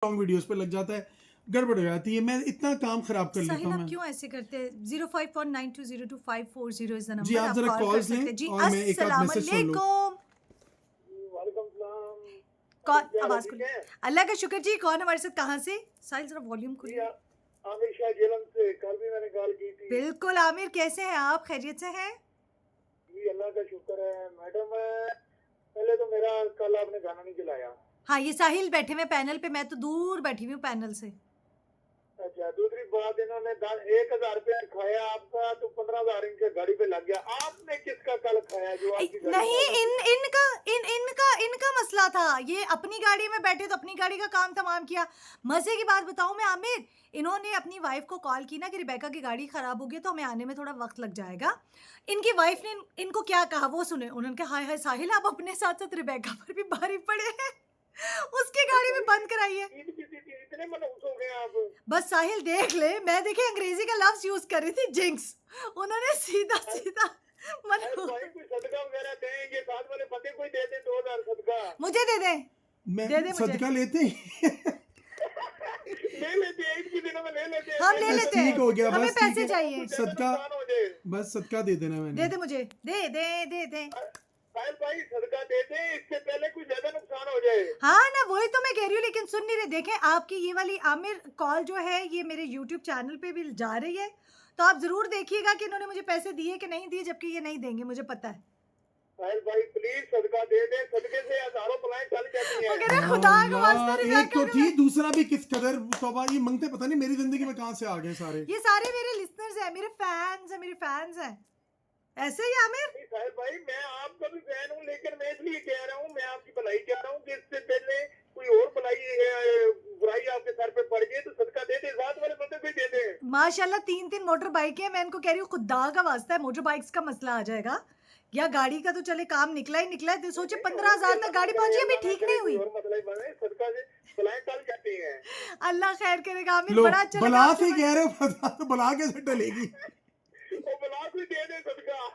Long videos पे लग जाता है, गड़बड़ हो जाती है, मैं इतना काम खराब कर लेता साहिल हूँ आप मैं। क्यों ऐसे करते हैं? 0519202540 इज द जी नंबर, आप आप जरा कॉल कर कॉल्स सकते लें हैं जी। और मैं एक आध अस्सलाम मैसेज सुन लूँ। अलैकुम। वालेकुम सलाम। कौन क्या हाल है, आवाज ठीक खोलिए। है? अल्लाह का शुक्र जी। कौन हमारे साथ, कहाँ से? साहिल जरा वॉल्यूम जी खोलिए। आमिर शाह जेलम से कल भी मैंने कॉल की थी। बिल्कुल आमिर, कैसे हैं आप? खैरियत से हैं? जी अल्लाह का शुक्र है मैडम। पहले तो मेरा कल आपने गाना नहीं चलाया। हाँ, ये साहिल बैठे हुए पैनल पे, मैं तो दूर बैठी हुई हूँ पैनल से। अच्छा, दूसरी बात इन्होंने 1,000 रुपया खाया आपका, तो 15,000 इनके गाड़ी पे लग गया। आपने किसका कल खाया जो आपकी गाड़ी नहीं, खराब हो इन गई? इनका इनका मसला था। ये अपनी गाड़ी में बैठे तो अपनी गाड़ी का काम तमाम किया। मजे की बात बताऊं मैं आमिर, इन्होंने अपनी वाइफ को कॉल की ना कि रिबेका की गाड़ी खराब हो गई तो हमें आने में थोड़ा वक्त लग जाएगा। इनकी वाइफ ने इनको क्या कहा वो सुने। उन्होंने कहा हाय हाय साहिल, आप अपने साथ साथ रिबेका पर भी भारी पड़े हैं। उसकी गाड़ी में बंद कराई है। ईद की थी, इतने मनहूस हो गए आप। बस साहिल देख ले, मैं देखे अंग्रेजी का लफ्ज यूज कर रही थी, जिंक्स। उन्होंने सीधा सीधा अरे भाई कोई सदका वगैरह दें, ये साथ वाले पते कोई दे दे 2,000 सदका। मुझे दे दे मैं मुझे। सदका लेते हैं। ले लेते हैं, ईद के दिनों में ले लेते हैं। हम ले बस लेते ठीक हो गया, हैं, हमें बस ठीक पैसे है। चाहिए। सदका, नुकसान हो जाए। बस सदका दे देना दे मैंने। दे मुझे, दे दे दे दे। साहिल भाई सदका दे दे, इससे पहले कुछ ज्यादा नुकसान हो जाए। हाँ ना, वही तो मैं कह रही हूँ, लेकिन सुन नहीं रहे। देखें, आपकी ये वाली आमिर कॉल जो है ये मेरे YouTube चैनल पे भी जा रही है, तो आप जरूर देखिएगा कि इन्होंने मुझे पैसे दिए कि नहीं दिए, जबकि ये नहीं देंगे, मुझे पता है। साहिल भाई प्लीज सदका दे दे, सदके से हजारों बलाएं चल जाती वो हैं। कह रहे हैं, खुदा का वास्ता अल्लाह, एक रिबेका तो को थी, दूसरा भी किस कदर तौबा, ये मंगते पता नहीं मेरी जिंदगी में कहाँ से आ गए सारे। ये सारे मेरे लिसनर्स हैं, मेरे फैंस हैं, मेरे फैंस हैं। ऐसे ही आमिर। नहीं साहिल भाई, मैं आपका भी फैन हूँ, लेकिन मैं इसलिए कह रहा हूँ, मैं आपकी भलाई चाह रहा हूँ कि इससे पहले कोई और बुराई आपके सर पे पड़ गई तो सदका दे दे, साथ वाले बंदे भी दे दे। माशाल्लाह 3-3 मोटर बाइक है। मैं इनको कह रही हूँ, खुदा का वास्ता है, मोटर बाइक्स का मसला आ जाएगा या गाड़ी का तो चले काम निकला ही निकला है। तो सोचे 15,000 तक गाड़ी पहुंची, अभी ठीक नहीं हुई। और मसला ही बने, सदका से बलाएं टल जाती हैं। अल्लाह खैर करेगा आमिर, लो, बड़ा अच्छा लगा बला आपसे से कह रहे हो, तो बला कैसे टलेगी। वो बला कोई दे दे सदका।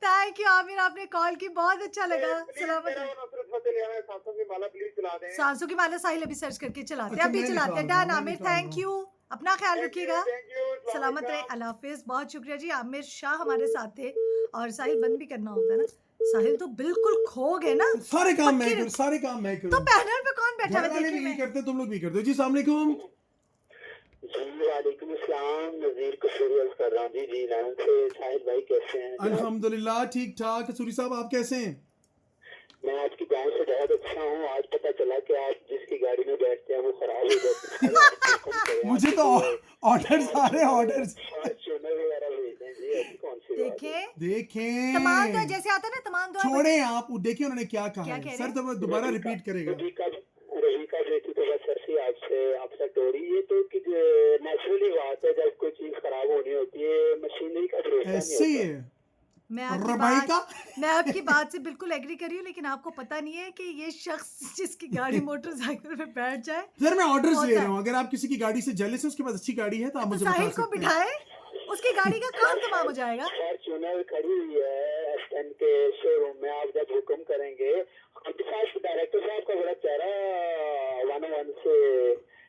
थैंक यू आमिर, आपने कॉल की, बहुत अच्छा लगा। प्लीज सलामत मेरा रहे। वो नुसरत फतेह अली खान साहब की माला प्लीज चला दें। सांसों की माला साहिल अभी सर्च करके चलाते हैं, अच्छा, अभी मैं चलाते हैं। निकाल रहा हूँ, डन मैं आमिर, निकाल रहा थैंक हूँ। यू। अपना ख्याल थैंक रखिएगा, यू, सलामत रहे, अस्सलाम अल्लाह हाफिज। बहुत शुक्रिया जी। आमिर शाह हमारे साथ थे। और साहिल बंद भी करना होता है ना। साहिल तो बिल्कुल खो गए ना। सारे काम मैं पक्की करूँ, सारे काम मैं तो करूँ। पैनल पे कौन बैठा घर है वाले देखिए भी यही मैं। करते, तुम लोग भी करते हो। जी अस्सलाम वालेकुम। जी वालेकुम अस्सलाम, नज़ीर कसूरी अर्ज़ कर रहा हूँ जी नाम से। साहिल भाई कैसे हैं? अल्हम्दुलिल्लाह ठीक ठाक। कसूरी साहब आप कैसे हैं? मैं आपकी गाँव से बहुत अच्छा हूँ। आज पता चला कि आप जिसकी गाड़ी में बैठते हैं वो खराब हो जाती है। मुझे तो ऑर्डर्स आ रहे हैं, ऑर्डर्स। फॉर्च्यूनर वगैरह भेजते हैं जी, ऐसी कौन सी बात है? देखें, तमाम दुआ देखें, जैसे आता है ना, तमाम दुआ। छोड़े आप, देखिए उन्होंने क्या कहा क्या है। कह रहे सर हैं? तो वो दोबारा रिपीट करेगा। रविका बेटी तो बस ऐसी आपसे टोरी, ये तो कि नेचुरली बात है, जब कोई चीज खराब होनी होती है मशीनरी का भरोसा नहीं ऐसे ही होता। है मैं रबाइका। आपकी बात से बिल्कुल एग्री कर रही हूँ, लेकिन आपको पता नहीं है कि ये शख्स जिसकी गाड़ी मोटरसाइकिल पे बैठ जाए। सर मैं ऑर्डर्स होता ले है। रहा हूँ, अगर आप किसी की गाड़ी से जेलस है, उसके पास अच्छी गाड़ी है तो आप तो मुझे बता साहिल को सकते हैं। बिठाए, उसकी गाड़ी का काम तमाम हो जाएगा। फॉर्च्यूनर खड़ी हुई है एस10 के शोरूम में, आप जब हुक्म करेंगे। आपके साथ डायरेक्टर साहब का बड़ा प्यारा 101 से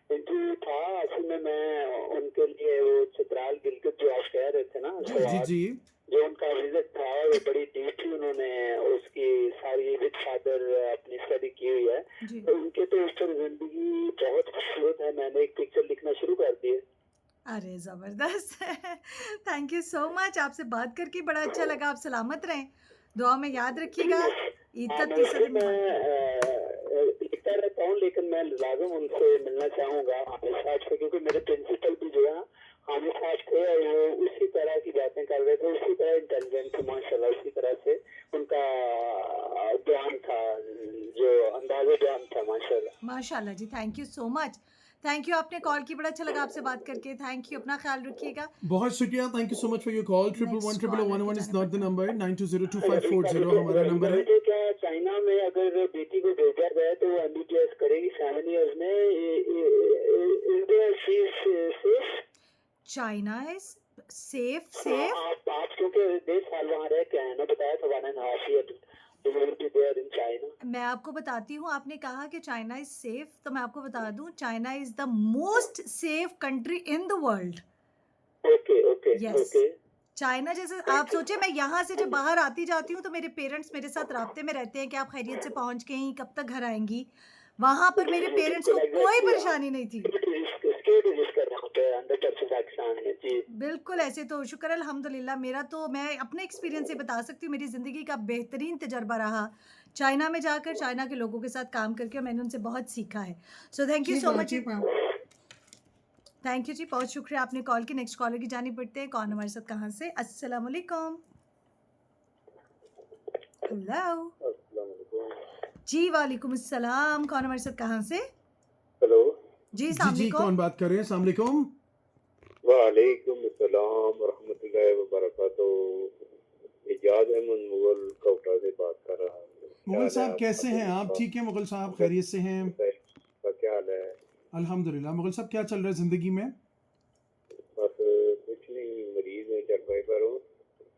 इंटरव्यू था। असल में मैं उनके लिए वो चित्राल गिलगित जो आप कह रहे थे ना जी सवाल, जी। जो उनका विजिट था वो बड़ी डीपली उन्होंने उसकी सारी विद फादर अपनी स्टडी की हुई है। जी। तो उनके तो उस पर जिंदगी बहुत खूबसूरत है। मैंने एक पिक्चर लिखना शुरू कर दी है। अरे जबरदस्त। थैंक यू सो मच, आपसे बात करके बड़ा अच्छा लगा। आप सलामत रहें, दुआ में याद रखिएगा। ईद का तीसरा दिन मुबारक। लिखता रहता हूँ, लेकिन मैं लाजम उनसे मिलना चाहूँगा आमिर साहब से, क्योंकि मेरे प्रिंसिपल भी जो है आमिर साहब थे, और वो उसी तरह की बातें कर रहे थे, उसी तरह इंटेलिजेंट थे माशाल्लाह, उसी तरह से उनका बयान था, जो अंदाज़े बयान था माशाल्लाह। माशाल्लाह जी, thank you so much. Thank you, आपने कॉल की, बड़ा अच्छा लगा आपसे बात करके। थैंक यू, अपना ख्याल रखिएगा। बहुत शुक्रिया, thank you so much for your call. 111111 is not the number, 92022540 हमारा नंबर है। तो क्या चाइना में अगर बेटी को भेजा जाए तो वो एमबीबीएस करेगी 7 years में? India safe? China is safe. आप क्योंकि 1.5 साल वहाँ रह के आए ना, बताया था 1.5 year, You will be there in China. मैं आपको बताती हूँ, आपने कहा कि चाइना इज सेफ, तो मैं आपको बता दूँ China is the most safe country in the world. Okay, okay, Yes. okay. China जैसे आप सोचे, मैं यहाँ से जब बाहर आती जाती हूँ तो मेरे पेरेंट्स मेरे साथ राब्ते में रहते हैं कि आप खैरियत से पहुँच गई, कब तक घर आएंगी। वहाँ पर मेरे पेरेंट्स को कोई परेशानी नहीं थी। Security risk है यहाँ पे 100% एक्शन है जी। बिल्कुल ऐसे तो शुक्र अल्हम्दुलिल्लाह। मेरा तो मैं अपने एक्सपीरियंस से बता सकती हूँ, मेरी ज़िंदगी का बेहतरीन तजर्बा रहा चाइना में जाकर, चाइना के लोगों के साथ काम करके। मैंने उनसे बहुत सीखा है। So thank you so much. Thank you जी, बहुत शुक्रिया आपने कॉल की। नेक्स्ट कॉलर की जानी पड़ते हैं। कौन हमारे साथ कहाँ से? अस्सलाम वालेकुम। हेलो जी, वालेकुम अस्सलाम। कौन हमारे साथ कहाँ से? हेलो जी जी जी, कौन बात कर रहे हैं? अस्सलाम वालेकुम। वालेकुम अस्सलाम रहमतुल्लाहि व बरकातहू। इजाज़ अहमद मुगल कोटा से बात कर रहा हूँ। मुगल साहब कैसे हैं आप? ठीक है मुगल साहब, खैरियत से हैं? क्या हाल है? अल्हम्दुलिल्लाह। मुगल साहब क्या चल रहा है ज़िंदगी में? बस कुछ नहीं, मरीज में चल पर हूँ।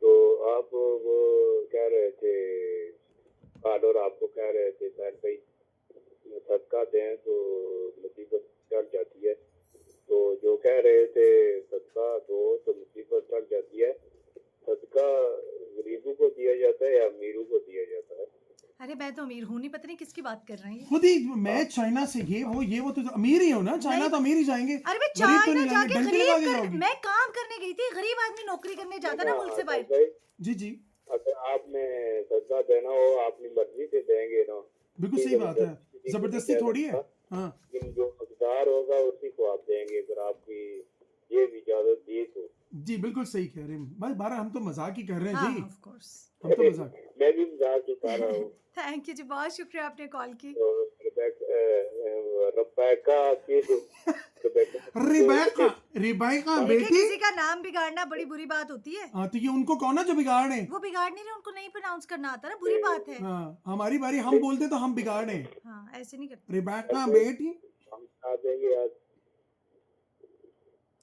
तो आप वो कह रहे थे और आपको कह रहे थे सर भाई सदका दें तो मुसीबत टल जाती है। तो जो कह रहे थे सदका दो तो मुसीबत टल जाती है, सदका गरीबों को दिया जाता है या अमीरों को दिया जाता है? अरे मैं तो अमीर हूँ नहीं, पता नहीं किसकी बात कर रहे हैं। खुद ही मैं चाइना से ये वो तो अमीर ही हो ना, चाइना तो अमीर ही जाएंगे। अरे मैं गरीब तो चाइना नहीं जाएंगे, जाके डंडे लगा के गरीब जाओगी। मैं काम करने गई थी, गरीब आदमी नौकरी करने जाता ना मुल्क से बाहर। भाई जी जी, अगर आपने सदका देना हो अपनी मर्जी से देंगे ना, बिल्कुल सही बात है, जबरदस्ती थोड़ी है। हाँ लेकिन जो हकदार होगा उसी को आप देंगे अगर आपकी ये इजाजत दी तो। जी बिल्कुल सही कह रहे हैं भाई। बारह हम तो मजाक ही कर रहे हैं हाँ, जी, ऑफ कोर्स। हम तो मजाक। मैं भी मजाक ही कर रहा हूँ। थैंक यू जी, बहुत शुक्रिया आपने कॉल की। तो रिबेका रिबेका देखिए, बेटी। किसी का नाम बिगाड़ना बड़ी बुरी बात होती है। हाँ तो ये उनको कौन है जो बिगाड़े? वो बिगाड़ नहीं रहे, उनको नहीं प्रोनाउंस करना आता ना, बुरी बात है। हाँ हमारी बारी, हम बोलते तो हम बिगाड़े। हाँ, ऐसे नहीं करते। रिबेका बेटी। हम आ देंगे आज।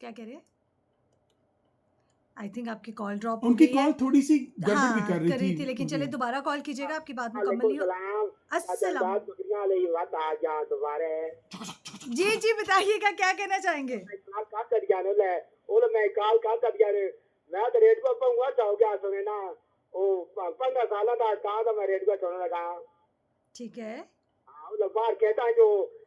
क्या कह रहे हैं? आई थिंक आपकी कॉल ड्रॉप हो उनकी गई है। कॉल थोड़ी सी गड़बड़ भी हाँ, कर रही थी लेकिन चले दोबारा कॉल कीजिएगा, आपकी बात मुकम्मल नहीं हो। अस्सलाम। जी जी, बताइएगा क्या कहना चाहेंगे? ठीक है। बाहर कहता है जो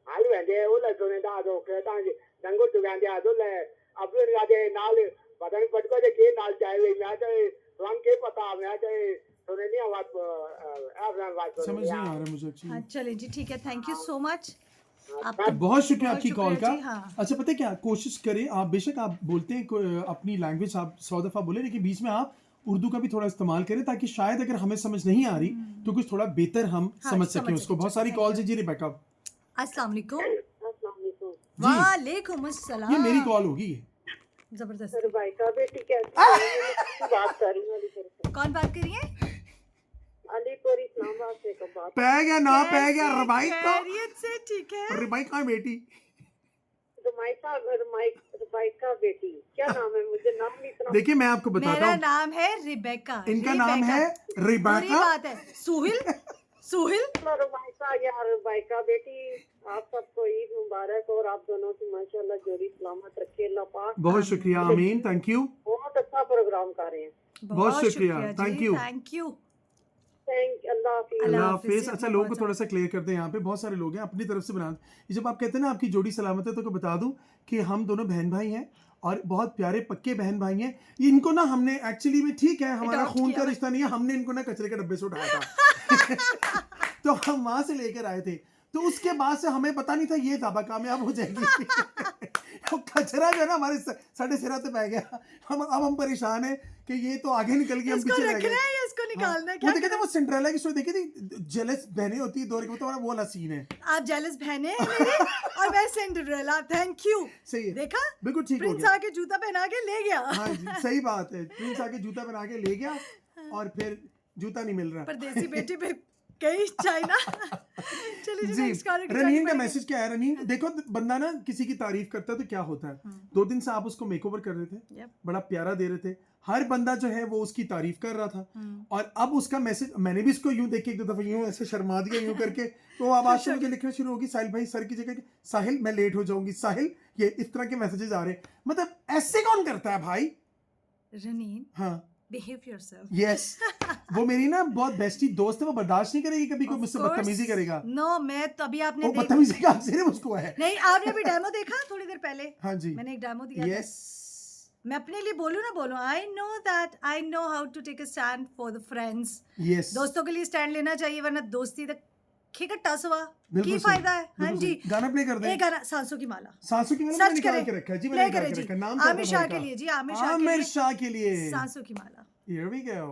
हाल वेंदे ओला सोने दा जो कहता है दंगो चुगांदे आ जो ले अपने लागे नाल पता नहीं पटको जे के नाल चाहे मैं तो रंग के पता मैं तो सोने नहीं आवाज बात समझ नहीं आ रहा मुझे हाँ एक्चुअली। चले जी, ठीक है, थैंक यू सो मच। बहुत शुक्रिया आपकी कॉल का। जी, हाँ। अच्छा पता है क्या, कोशिश करें आप, बेशक आप बोलते हैं अपनी लैंग्वेज आप 100 दफ़ा बोले, लेकिन बीच में आप उर्दू का भी थोड़ा इस्तेमाल करें ताकि शायद अगर हमें समझ नहीं आ रही तो कुछ थोड़ा बेहतर हम हाँ, समझ समझ सकें उसको। सकें। बहुत सारी कॉल है जी रिबेका। अस्सलाम वालेकुम। जी वालेकुम अस्सलाम। ये मेरी कॉल होगी। जबरदस्त। रिबाइका बेटी कैसी बात कर रही हूं? कौन बात कर रही है? अलीपुर इस्लामाबाद से बात पै गया ना, पै गया कैसे? रिबेका। खैरियत से? ठीक है। रिबेका बेटी। रिबाइका बेटी क्या नाम है? मुझे नाम नहीं इतना। देखिए मैं आपको बताता मेरा हूँ, नाम है रिबेका। इनका नाम है बुरी रिबेका। बात है। सुहिल सुहिल। रुबाइका यार, रुबाइका बेटी आप सबको ईद मुबारक और आप दोनों की माशाल्लाह जोड़ी सलामत रखे अल्लाह पाक। बहुत शुक्रिया, आमीन, थैंक यू। बहुत अच्छा प्रोग्राम कर रहे हैं। बहुत शुक्रिया, थैंक यू। Thank you. अल्लाह हाफिज। अल्लाह अल्लाह हाफिज। हाफिज। अच्छा लोगों को थोड़ा सा क्लियर करते हैं, यहाँ पे बहुत सारे लोग हैं अपनी तरफ से बना। जब आप कहते हैं ना आपकी जोड़ी सलामत है, तो को बता दूं कि हम दोनों बहन भाई हैं और बहुत प्यारे पक्के बहन भाई हैं। इनको ना हमने एक्चुअली में, ठीक है हमारा Adopt खून किया का रिश्ता नहीं है, हमने इनको ना कचरे के डब्बे से उठाया था तो हम वहां से लेकर आए थे, तो उसके बाद से हमें पता नहीं था ये दावा कामयाब हो जाएगी तो कचरा जो है ना हमारे साढ़े सिरा पे बह गया। हम परेशान हैं कि ये तो आगे निकल गया, हम इसको पीछे रह रखना गए। है या इसको निकालना है? वो क्या देखे थे, करें? वो सिंड्रेला की स्टोरी देखी थी, जेलस बहनें होती है दो के, तो वो वाला सीन है। आप जेलस बहने हैं मेरी और मैं सिंड्रेला। Thank you. सही है, देखा, बिल्कुल ठीक हो प्रिंस गया। आके जूता पहना के ले गया। हाँ जी सही बात है, प्रिंस आके जूता बना के ले गया और फिर जूता नहीं मिल रहा। परदेसी बेटी पे कहीं चाइना। चलिए जी, नेक्स्ट कॉलर की रनीन जानी का पड़ेगी। मैसेज क्या है? रनीन देखो, बंदा ना किसी की तारीफ करता है तो क्या होता है, 2 दिन से आप उसको मेकओवर कर रहे थे, Yep. बड़ा प्यारा दे रहे थे, हर बंदा जो है वो उसकी तारीफ कर रहा था, और अब उसका मैसेज मैंने भी इसको यूं देख के 1-2 दफा यूं ऐसे शर्मा दिया यूं करके, तो अब आज से मुझे लिखना शुरू होगी, साहिल भाई सर की जगह कि साहिल मैं लेट हो जाऊंगी, साहिल ये इस तरह के मैसेजेस आ रहे हैं। मतलब ऐसे कौन करता है भाई? रनीन, हाँ बिहेव योरसेल्फ। यस, वो मेरी ना बहुत बेस्टी दोस्त है, वो बर्दाश्त नहीं करेगी कभी कोई मुझसे बदतमीजी करेगा। नो, मैं तभी आपने वो बदतमीजी का सिर्फ उसको है। नहीं, आपने भी डेमो देखा थोड़ी देर पहले? हाँ जी, मैंने एक डेमो दिया था। यस मैं अपने लिए बोलूं ना बोलूं, I know how to take a stand for the friends. Yes, दोस्तों के लिए स्टैंड लेना चाहिए, वरना दोस्ती तक खिकट टस हुआ बिल्कुल की सही, फायदा है। हाँ बिल्कुल जी, सही। गाना प्ले कर दें। एक गाना सांसों की माला सांसों की माला मैंने सर्च निकाल करें, के रखा है जी, प्ले मैंने निकाल करें के जी। रखा है। नाम क्या आमिर था शाह भाई के का? लिए जी, आमिर शाह के आमिर लिए शाह के लिए। सांसों की माला। Here we go.